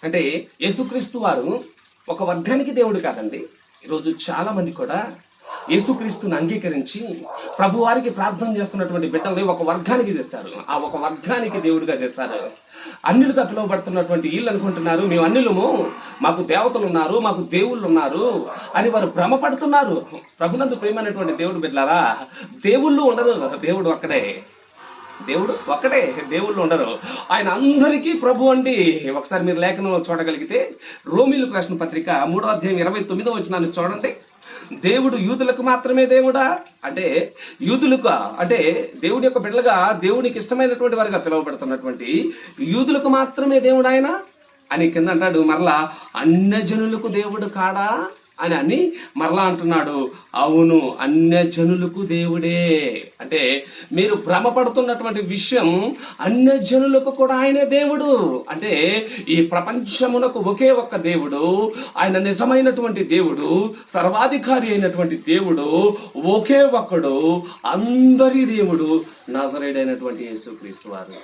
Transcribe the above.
అంటే యేసుక్రీస్తు వారు ఒక వర్గానికి దేవుడు కాదండి. ఈరోజు చాలా మంది కూడా యేసుక్రీస్తుని అంగీకరించి ప్రభువారికి ప్రార్థన చేస్తున్నటువంటి బిడ్డల్ని ఒక వర్గానికి చేశారు. ఆ ఒక వర్గానికి దేవుడిగా చేశారు. అన్యులుగా పిలువబడుతున్నటువంటి వీళ్ళు అనుకుంటున్నారు మేము అన్యులము, మాకు దేవతలు ఉన్నారు, మాకు దేవుళ్ళు ఉన్నారు అని వారు భ్రమపడుతున్నారు. ప్రభునందు ప్రియమైనటువంటి దేవుడు బిడ్డలారా, దేవుళ్ళు ఉండదు, దేవుడు ఒక్కడే. దేవుడు ఒక్కడే, దేవుళ్ళు ఉండరు. ఆయన అందరికీ ప్రభు అండి. ఒకసారి మీరు లేఖనం చూడగలిగితే రోమీయులకు రాసిన పత్రిక 3వ అధ్యాయం 29వ వచనాన్ని చూడండి. దేవుడు యూదులకు మాత్రమే దేవుడా అంటే, యూదులకు అంటే దేవుడి యొక్క బిడ్డలుగా దేవునికి ఇష్టమైనటువంటి వారిగా పిలువబడుతున్నటువంటి యూదులకు మాత్రమే దేవుడు ఆయన అని కింద అంటాడు. మరలా అన్యజనులకు దేవుడు కాడా అని మరలా అంటున్నాడు. అవును, అన్యజనులకు దేవుడే. అంటే మీరు భ్రమపడుతున్నటువంటి విషయం, అన్యజనులకు కూడా ఆయనే దేవుడు. అంటే ఈ ప్రపంచమునకు ఒకే ఒక్క దేవుడు, ఆయన నిజమైనటువంటి దేవుడు, సర్వాధికారి అయినటువంటి దేవుడు, ఒకే ఒక్కడు, అందరి దేవుడు, నజరేయుడైనటువంటి యేసుక్రీస్తు వారు.